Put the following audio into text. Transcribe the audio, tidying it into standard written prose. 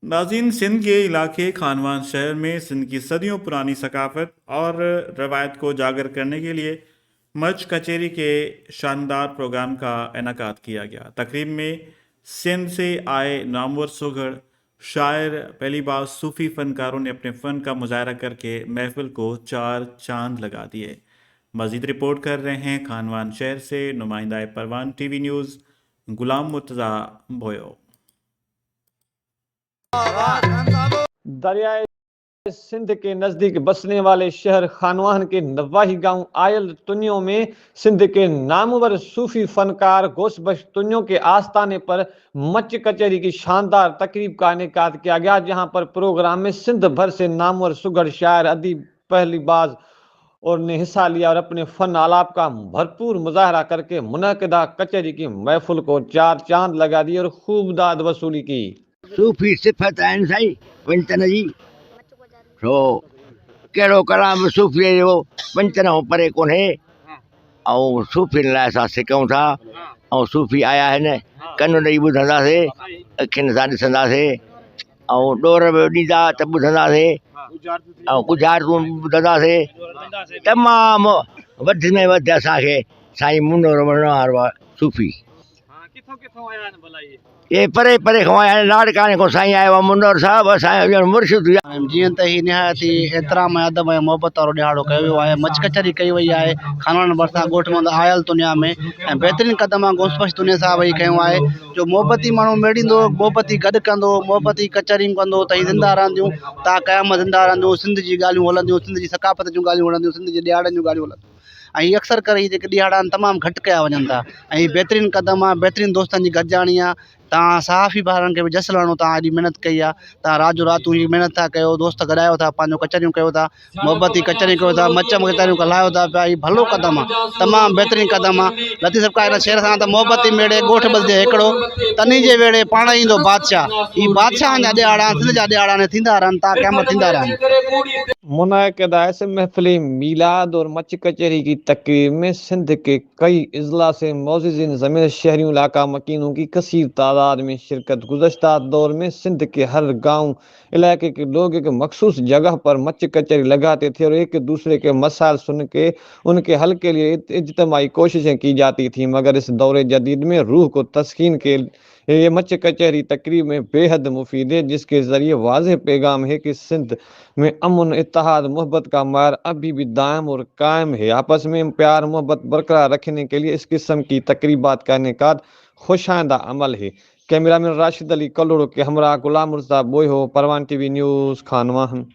नाज़रीन, सिंध के इलाके खानवान शहर में सिंध की सदियों पुरानी सकाफत और रवायत को उजागर करने के लिए मर्च कचेरी के शानदार प्रोग्राम का इनकाद किया गया। तकरीब में सिंध से आए नामवर सुघड़ शायर, पहली बार सूफ़ी फ़नकारों ने अपने फ़न का मुजाहरा करके महफिल को चार चांद लगा दिए। मज़ीद रिपोर्ट कर रहे हैं खानवान शहर से नुमाइंदा परवान टीवी न्यूज़ गुलाम मुर्तज़ा भोयो। दरियाए सिंध के नजदीक बसने वाले शहर खानवान के नवाही गांव आयल तुनियों में सिंध के नामवर सूफी फनकार गोशबश तुनियों के आस्थाने पर मच कचहरी की शानदार तकरीब का इनेकाद किया गया, जहां पर प्रोग्राम में सिंध भर से नामवर सुगढ़ शायर, अदीब, पहलीबाज और ने हिस्सा लिया और अपने फन आलाप का भरपूर मुजाहरा करके मुनक़िदा कचहरी की महफिल को चार चांद लगा दिए और खूब दाद वसूली की। सूफ़ी सिफ़त आहिनि साईं पंचन जी। छो कहिड़ो कलाम सूफ़ीअ जो पंचन खां परे कोन्हे। ऐं सूफ़ियुनि लाइ असां सिकूं था ऐं सूफ़ी आया आहिनि, कन ॾेई ॿुधंदासीं, अखियुनि सां ॾिसंदासीं ऐं ॾोर बि ॾींदा त ॿुधंदासीं ऐं गुज़ारियूं ॿुधंदासीं। तमामु वधि में वधि असांखे साईं मुनो रमण वारो आहे सूफ़ी। ये परे परे खां आया आहिनि, लाड़काने खां साईं आयो आहे मुनवर साहिबु, असांजो मुर्शिद हुआ। जीअं त ही निहायत ही एतिराम अदब ऐं मोहबत वारो ॾियारो कयो वियो आहे। मच कचहरी कई वई आहे खानवान भरिसां ॻोठ मंद आयल दुनिया में, ऐं बहितरीनु क़दम गोशबश दुनिया साहिब ही कयो आहे। जो मोहबती माण्हू मेड़ींदो, मोहबती गॾु कंदो, मोहबती कचहरियूं कंदो त ही ज़िंदा रहंदियूं, ता क़यामत ज़िंदा रहंदियूं। सिंध जी ॻाल्हियूं हलंदियूं, सिंध जी सकाफ़त जूं ॻाल्हियूं हलंदियूं, सिंध जे ॾियारनि जूं ॻाल्हियूं हलंदियूं। ऐं हीअ अक्सर करे जेके ॾियारा आहिनि तमामु घटि कया वञनि था, ऐं हीअ बहितरीनु क़दम आहे, बहितरीनु दोस्तनि जी गॾिजाणी आहे। तव्हां सहाफ़ी भाउरनि खे बि जस लहणो, तव्हां एॾी महिनत कई आहे, तव्हां राति रातूं ही महिनत था कयो, दोस्त गॾायो था, पंहिंजो कचहरियूं कयो था, मोहबती कचहरियूं कयो था, मच कचहरियूं कलायो था पिया। हीउ भलो क़दम आहे, तमामु बहितरीनु क़दम आहे। लतीफ़ साहिब हिन शेर सां त मोहबती मेड़े ॻोठ ॿधिजे हिकिड़ो, तनी जे वेड़े पाण ईंदो बादशाह। ही बादशाहनि जा ॾियारा, सिंध जा ॾियारा थींदा रहनि, तव्हां क़यामत थींदा रहनि। मुनक़िदा ऐसे महफिल मीलाद और मच कचहरी की तकरीब में सिंध के कई अजला से मोअज़्ज़िज़ीन ज़मीर शहरियों इलाका मकीनों की कसीर तादाद में शिरकत। गुज़श्ता दौर में सिंध के हर गांव इलाके के लोग एक मखसूस जगह पर मच कचहरी लगाते थे और एक दूसरे के मसाइल सुन के उनके हल के लिए इज्तिमाई कोशिशें की जाती थी। मगर इस दौर जदीद में रूह को तस्कीन के ये मच कचहरी तकरीब में बेहद मुफीद है, जिसके ज़रिए वाज़ेह पैगाम है कि सिंध में अमन, इत्तेहाद, मोहब्बत का मार अभी भी दायम और कायम है। आपस में प्यार मोहब्बत बरकरार रखने के लिए इस किस्म की तकरीबात का इनेकाद खुशाइंदा अमल है। कैमरामैन राशिद अली कलोड़ो के हमरा गुलाम मुर्तज़ा बोयो, परवान टीवी न्यूज़, खानवान।